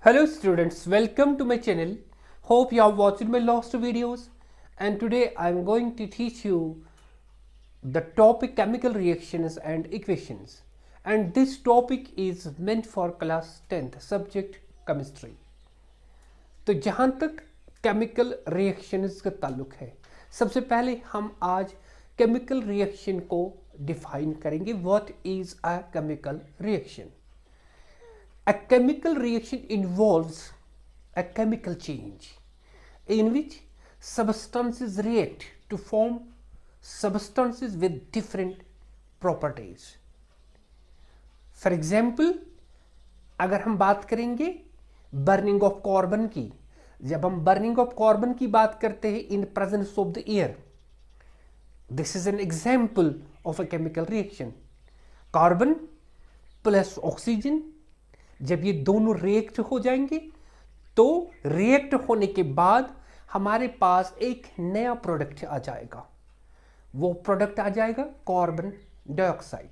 Hello students, welcome to my channel. Hope you have watched my last videos, and today I am going to teach you the topic chemical reactions and equations, and this topic is meant for class 10th subject chemistry. तो जहाँ तक chemical reactions का ताल्लुक है, सबसे पहले हम आज केमिकल रिएक्शन को डिफाइन करेंगे. What is a chemical reaction? A chemical reaction involves a chemical change in which substances react to form substances with different properties. For example, अगर हम बात करेंगे बर्निंग ऑफ कार्बन की, जब हम बर्निंग ऑफ कार्बन की बात करते हैं in presence of the air, this is an example of a chemical reaction. Carbon plus oxygen, जब ये दोनों रिएक्ट हो जाएंगे तो रिएक्ट होने के बाद हमारे पास एक नया प्रोडक्ट आ जाएगा. वो प्रोडक्ट आ जाएगा कार्बन डाइऑक्साइड.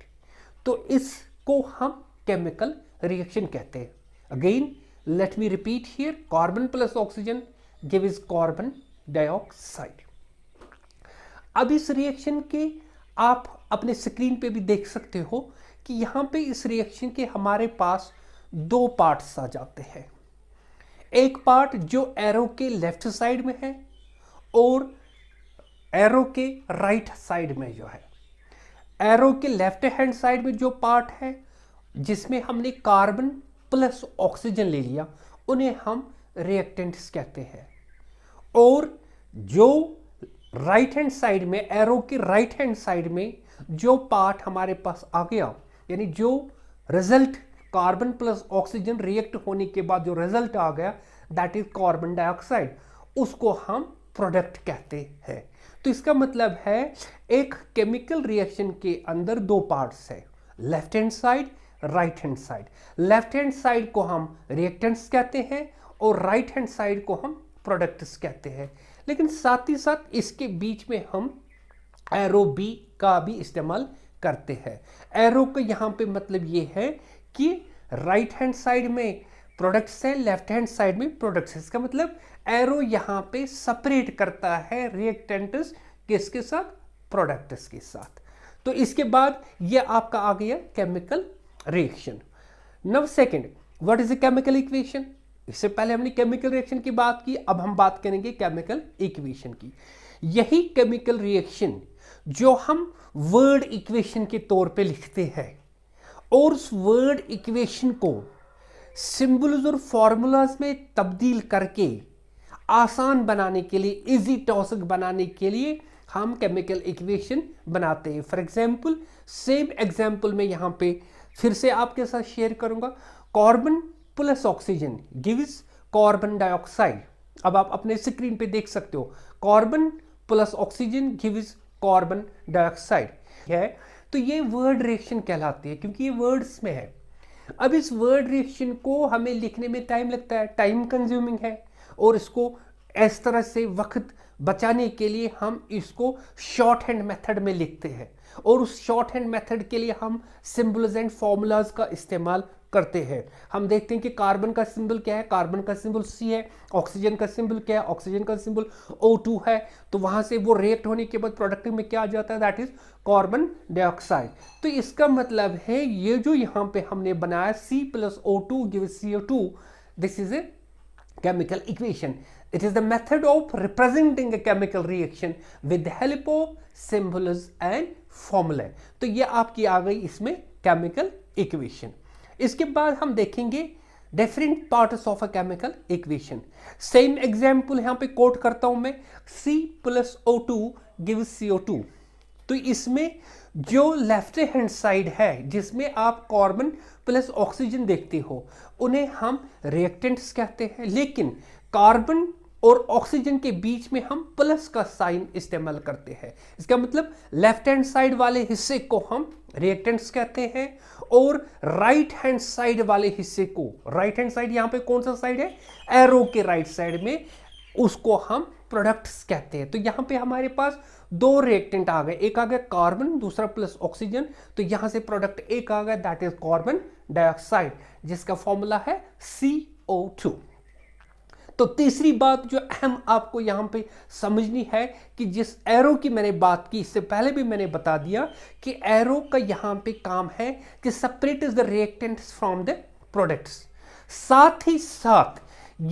तो इसको हम केमिकल रिएक्शन कहते हैं. Again let me repeat here, carbon plus oxygen gives carbon dioxide. अब इस रिएक्शन के आप अपने स्क्रीन पे भी देख सकते हो कि यहां पे इस रिएक्शन के हमारे पास दो पार्ट्स आ जाते हैं. एक पार्ट जो एरो के लेफ्ट साइड में है और एरो के राइट साइड में जो है. एरो के लेफ्ट हैंड साइड में जो पार्ट है जिसमें हमने कार्बन प्लस ऑक्सीजन ले लिया, उन्हें हम रिएक्टेंट्स कहते हैं. और जो राइट हैंड साइड में, एरो के राइट हैंड साइड में जो पार्ट हमारे पास आ गया, यानी जो result carbon plus oxygen react होने के बाद जो रिजल्ट आ गया, दैट इज कार्बन डाइऑक्साइड, उसको हम प्रोडक्ट कहते हैं. तो इसका मतलब है एक केमिकल रिएक्शन के अंदर दो पार्ट्स है, left hand side, right hand side. Left hand side को हम रिएक्टेंट्स कहते हैं और राइट हैंड साइड को हम प्रोडक्ट्स कहते हैं. लेकिन साथ ही साथ इसके बीच में हम एरो बी का भी इस्तेमाल करते हैं. एरो का यहाँ पे मतलब ये है कि राइट हैंड साइड में प्रोडक्ट्स है, लेफ्ट हैंड साइड में प्रोडक्ट्स है. इसका मतलब एरो यहाँ पे सेपरेट करता है रिएक्टेंट्स किसके साथ, प्रोडक्ट्स के साथ. तो इसके बाद ये आपका आ गया chemical reaction. Now second, what is a chemical equation? इससे पहले हमने केमिकल रिएक्शन की बात की, अब हम बात करेंगे केमिकल इक्वेशन की. यही केमिकल रिएक्शन जो हम वर्ड इक्वेशन के तौर पे लिखते हैं और उस वर्ड इक्वेशन को सिंबल्स और फॉर्मूलाज में तब्दील करके आसान बनाने के लिए, इजी टॉसिक बनाने के लिए हम केमिकल इक्वेशन बनाते हैं. फॉर एग्जांपल, सेम एग्जांपल में यहां पे फिर से आपके साथ शेयर करूंगा. Carbon plus oxygen gives carbon dioxide. अब आप अपने स्क्रीन पे देख सकते हो, carbon plus oxygen gives carbon dioxide है. तो ये वर्ड रिएक्शन कहलाती है क्योंकि ये वर्ड्स में है. अब इस वर्ड रिएक्शन को हमें लिखने में टाइम लगता है, टाइम कंज्यूमिंग है, और इसको इस तरह से वक्त बचाने के लिए हम इसको शॉर्ट हैंड मेथड में लिखते हैं. और उस शॉर्ट हैंड मेथड के लिए हम सिंबल्स एंड फॉर्मूलाज का इस्तेमाल करते हैं. हम देखते हैं कि कार्बन का सिंबल क्या है, कार्बन का सिंबल C है. ऑक्सीजन का सिंबल क्या है, ऑक्सीजन का सिंबल O2 है. तो वहां से वो रिएक्ट होने के बाद प्रोडक्ट में क्या आ जाता है, दैट इज कार्बन डाइऑक्साइड. तो इसका मतलब है ये जो यहाँ पे हमने बनाया C plus O2 gives CO2, this is a chemical equation. It is the method of representing a chemical reaction with the help of symbols and formulae. तो ये आपकी आ गई इसमें chemical equation. इसके बाद हम देखेंगे different parts of a chemical equation. Same example यहाँ पे कोट करता हूं मैं, C plus O2 gives CO2. तो इसमें जो लेफ्ट हैंड साइड है जिसमें आप कार्बन प्लस ऑक्सीजन देखते हो, उन्हें हम रिएक्टेंट्स कहते हैं. लेकिन कार्बन और ऑक्सीजन के बीच में हम प्लस का साइन इस्तेमाल करते हैं. इसका मतलब लेफ्ट हैंड साइड वाले हिस्से को हम रिएक्टेंट्स कहते हैं और राइट हैंड साइड वाले हिस्से को, राइट हैंड साइड यहाँ पे कौन सा साइड है, एरो के राइट साइड में, उसको हम प्रोडक्ट्स कहते हैं. तो यहाँ पे हमारे पास दो रिएक्टेंट आ गए, एक आ गया कार्बन, दूसरा प्लस ऑक्सीजन. तो यहां से प्रोडक्ट एक आ गया, दैट इज कार्बन डाइऑक्साइड, जिसका फॉर्मूला है C CO2। तो तीसरी बात जो अहम आपको यहां पे समझनी है कि जिस एरो की मैंने बात की इससे पहले भी मैंने बता दिया कि एरो का यहां पे काम है कि separate is the reactants from the products. साथ ही साथ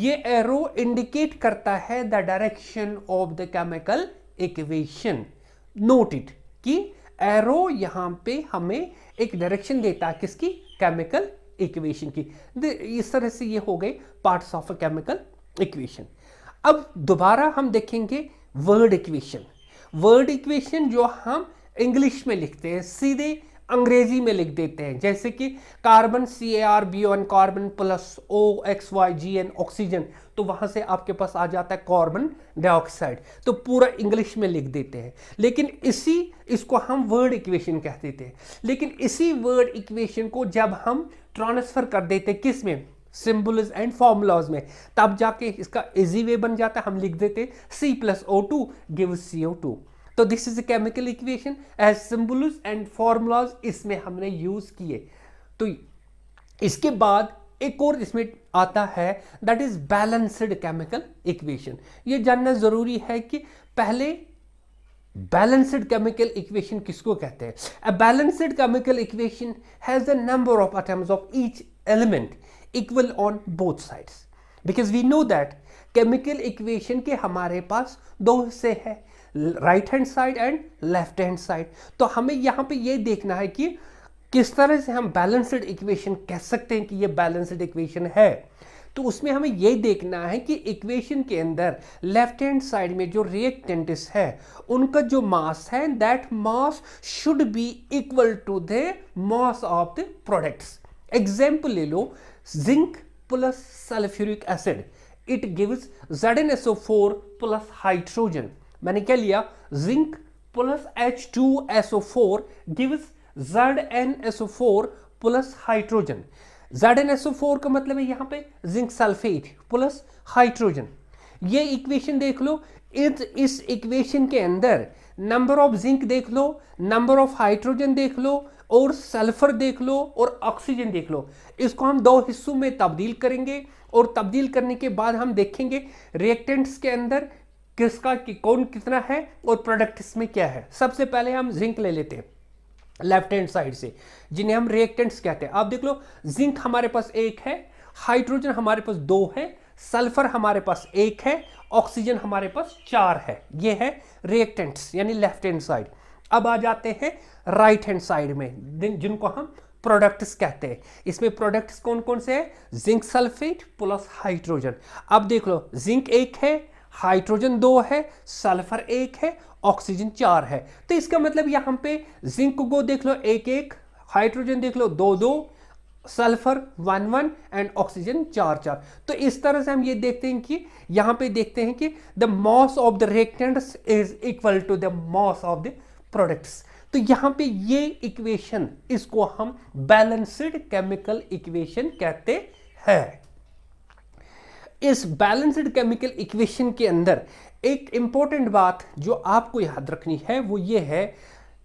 ये एरो इंडिकेट करता है the direction of the chemical equation. Note it कि एरो यहां पे हमें एक डायरेक्शन देता है किसकी, केमिकल इक्वेशन की। इस तरह से ये हो गए parts of a chemical equation. अब दोबारा हम देखेंगे वर्ड इक्वेशन। वर्ड इक्वेशन जो हम इंग्लिश में लिखते हैं सीधे अंग्रेजी में लिख देते हैं, जैसे कि carbon CaRBO carbon plus OXYGN oxygen, तो वहां से आपके पास आ जाता है कार्बन डाइऑक्साइड, तो पूरा इंग्लिश में लिख देते हैं। लेकिन इसको हम वर्ड इक्वेशन कह देते हैं। लेकिन इसी वर्ड इक्वेशन को जब हम ट्रांसफर कर देते हैं किस में, सिंबल्स एंड फॉर्मूलाज में, तब जाके इसका इजी वे बन जाता है। हम लिख देते C+O2 गिव्स CO2। तो this is a chemical equation as symbols and formulas इसमें हमने यूज किए। तो इसके बाद एक और इसमें आता है that is balanced chemical equation. ये जानना जरूरी है कि पहले बैलेंस्ड केमिकल इक्वेशन किसको कहते हैं। अ balanced chemical equation has the number of atoms of each element equal on both sides, because we know that chemical equation के हमारे पास दो हिस्से हैं, right hand side and left hand side. तो हमें यहाँ पे ये देखना है कि किस तरह से हम बैलेंस्ड इक्वेशन कह सकते हैं कि ये बैलेंस्ड इक्वेशन है। तो उसमें हमें ये देखना है कि इक्वेशन के अंदर लेफ्ट हैंड साइड में जो रिएक्टेंट्स है उनका जो मास है that mass should be equal to the mass of the products. Example ले लो, zinc plus sulphuric acid it gives ZnSO4 plus hydrogen. मैंने क्या लिया, zinc plus H2SO4 gives ZnSO4 plus hydrogen. ZnSO4 का मतलब है यहां पे जिंक सल्फेट प्लस हाइड्रोजन। ये इक्वेशन देख लो, इस इक्वेशन के अंदर नंबर ऑफ जिंक देख लो, नंबर ऑफ हाइड्रोजन देख लो, और सल्फर देख लो, और ऑक्सीजन देख लो। इसको हम दो हिस्सों में तब्दील करेंगे और तब्दील करने के बाद हम देखेंगे रिएक्टेंट्स के अंदर किसका कौन कितना है और प्रोडक्ट्स में क्या है। सबसे पहले हम जिंक ले लेते हैं लेफ्ट हैंड साइड से, जिन्हें हम रिएक्टेंट्स कहते हैं। आप देख लो, जिंक हमारे पास एक है, हाइड्रोजन हमारे पास दो है, सल्फर हमारे पास एक है, ऑक्सीजन हमारे पास 4 है। ये है रिएक्टेंट्स यानी लेफ्ट हैंड साइड। अब आ जाते हैं राइट हैंड साइड में, जिनको हम प्रोडक्ट्स कहते हैं। इसमें प्रोडक्ट्स कौन कौन से हैं, जिंक सल्फेट प्लस हाइड्रोजन। अब देख लो, जिंक एक है, हाइड्रोजन 2 है, सल्फर 1 है, ऑक्सीजन 4 है। तो इसका मतलब यहां पे जिंक को देख लो 1-1, हाइड्रोजन देख लो 2-2, सल्फर 1-1 एंड ऑक्सीजन 4-4। तो इस तरह से हम ये देखते हैं कि यहां पे देखते हैं कि the mass of the reactants is equal to the mass of the products. तो यहां पे ये इक्वेशन, इसको हम बैलेंस्ड केमिकल इक्वेशन कहते हैं। इस बैलेंस्ड केमिकल इक्वेशन के अंदर एक इंपॉर्टेंट बात जो आपको याद रखनी है वो ये है,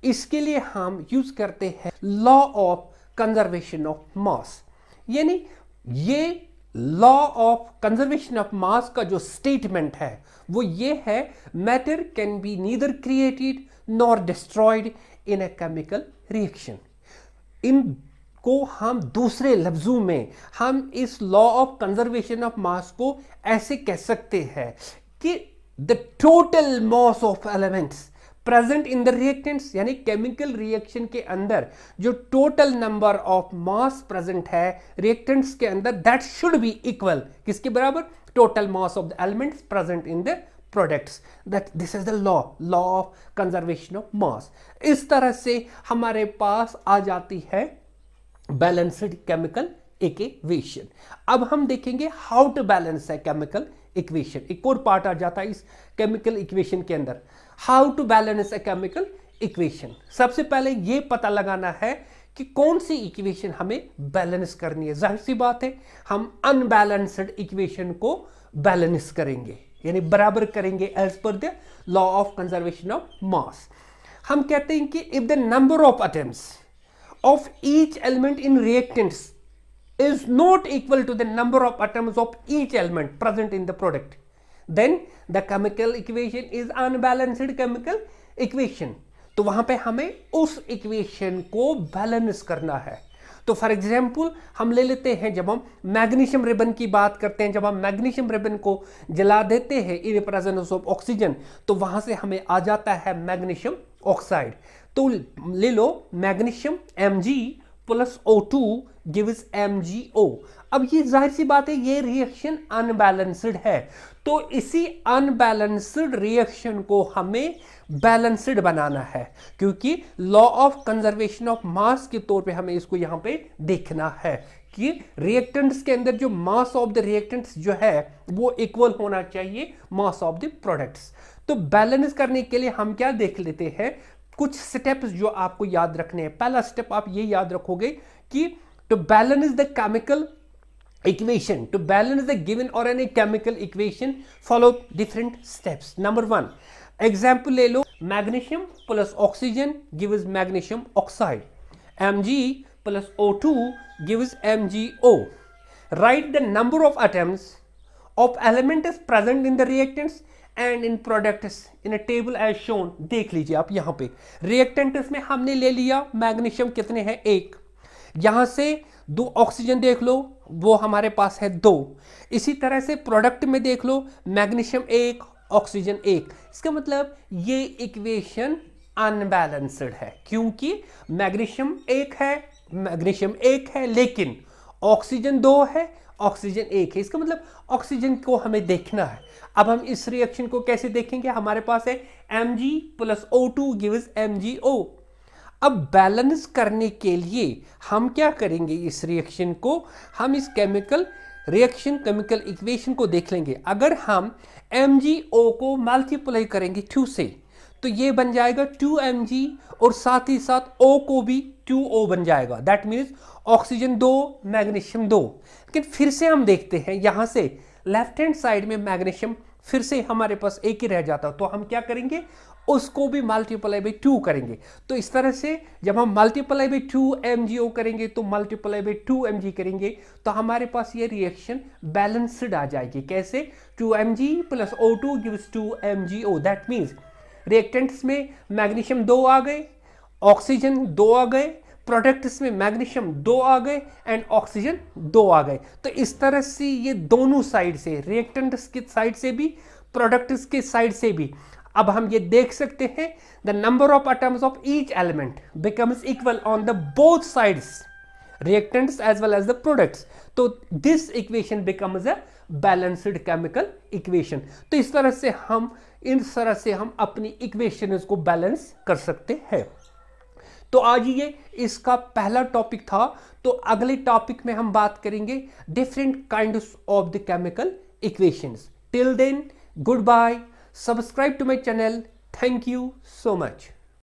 इसके लिए हम यूज करते हैं लॉ ऑफ कंजर्वेशन ऑफ मास। यानी ये लॉ ऑफ कंजर्वेशन ऑफ मास का जो स्टेटमेंट है वो ये है, matter can be neither created nor destroyed in a chemical reaction. इनको हम दूसरे लफ्जों में हम इस लॉ ऑफ कंजर्वेशन ऑफ मास को ऐसे कह सकते हैं कि the total mass of elements present in the reactants, यानी केमिकल रिएक्शन के अंदर जो total number of mass present है रिएक्टेंट्स के अंदर, दैट शुड बी इक्वल किसके बराबर, total mass of the elements present in the products. That this is the law of conservation of मास। इस तरह से हमारे पास आ जाती है बैलेंस्ड केमिकल इक्वेशन। अब हम देखेंगे हाउ टू बैलेंस है केमिकल इक्वेशन। एक और पार्ट आ जाता है इस केमिकल इक्वेशन के अंदर, how to balance a chemical equation. सबसे पहले ये पता लगाना है कि कौन सी इक्वेशन हमें बैलेंस करनी है। जाहिर सी बात है हम अनबैलेंस्ड इक्वेशन को बैलेंस करेंगे, यानी बराबर करेंगे as per the law of conservation of mass. हम कहते हैं कि if the number of atoms of each element in reactants is not equal to the number of atoms of each element present in the product, then the chemical equation is unbalanced chemical equation. तो वहां पे हमें उस equation को balance करना है. तो for example हम ले लेते हैं, जब हम मैग्नीशियम रिबन की बात करते हैं, जब हम मैग्नीशियम रिबन को जला देते हैं इन प्रेजेंस ऑफ ऑक्सीजन, तो वहां से हमें आ जाता है मैग्नीशियम ऑक्साइड. तो ले लो magnesium Mg plus O2 gives MgO. अब ये जाहिर सी बात है, ये रिएक्शन अनबैलेंस्ड है, तो इसी अनबैलेंस्ड रिएक्शन को हमें बैलेंस्ड बनाना है, क्योंकि लॉ ऑफ कंजर्वेशन ऑफ मास के तौर पे हमें इसको यहां पे देखना है कि रिएक्टेंट्स के अंदर जो मास ऑफ द रिएक्टेंट्स जो है वो इक्वल होना चाहिए मास ऑफ द प्रोडक्ट्स. तो बैलेंस करने के लिए हम क्या देख लेते हैं, कुछ स्टेप्स जो आपको याद रखने हैं. पहला स्टेप आप ये याद रखोगे कि to balance the chemical equation, to balance the given or any chemical equation, follow different steps. Number 1, example ले लो, magnesium plus oxygen gives magnesium oxide, Mg plus O2 gives MgO. Write the number of atoms of element is present in the reactants and in products in a table as shown. देख लीजिए आप यहाँ पे reactants में हमने ले लिया magnesium कितने हैं, 1. यहां से 2 ऑक्सीजन देख लो, वो हमारे पास है 2. इसी तरह से प्रोडक्ट में देख लो, मैग्नीशियम 1 ऑक्सीजन 1. इसका मतलब ये इक्वेशन अनबैलेंस्ड है, क्योंकि मैग्नीशियम 1 है लेकिन ऑक्सीजन 2 है, ऑक्सीजन 1 है. इसका मतलब ऑक्सीजन को हमें देखना है. अब हम इस रिएक्शन को कैसे देखेंगे, हमारे पास है Mg plus O2 gives MgO. अब बैलेंस करने के लिए हम क्या करेंगे, इस रिएक्शन को हम इस केमिकल रिएक्शन केमिकल इक्वेशन को देख लेंगे. अगर हम MgO को मल्टीप्लाई करेंगे 2 से, तो ये बन जाएगा 2Mg और साथ ही साथ O को भी 2O बन जाएगा. That means oxygen 2 magnesium 2. लेकिन फिर से हम देखते हैं, यहां से लेफ्ट हैंड साइड में मैग्नीशियम फिर से हमारे पास 1 ही रह जाता, तो हम क्या करेंगे, उसको भी मल्टीप्लाई बाई 2 करेंगे. तो इस तरह से जब हम मल्टीप्लाई बाई 2 MgO करेंगे तो मल्टीप्लाई बाई 2 Mg करेंगे, तो हमारे पास ये रिएक्शन बैलेंस्ड आ जाएगी. कैसे, 2Mg plus O2 gives 2 MgO. That means reactants में मैग्नीशियम 2 आ गए, ऑक्सीजन 2 आ गए, प्रोडक्ट्स में मैग्नीशियम 2 आ गए एंड ऑक्सीजन 2 आ गए. तो इस तरह से ये दोनों साइड से, रिएक्टेंट्स की साइड से भी, प्रोडक्ट्स के साइड से भी, अब हम ये देख सकते हैं the number of atoms of each element becomes equal on the both sides, reactants as well as the products. तो this equation becomes a balanced chemical equation. तो इस तरह से हम अपनी इक्वेशंस को बैलेंस कर सकते हैं. तो आज ये इसका पहला टॉपिक था. तो अगले टॉपिक में हम बात करेंगे different kinds of the chemical equations. Till then, goodbye. Subscribe to my channel. Thank you so much.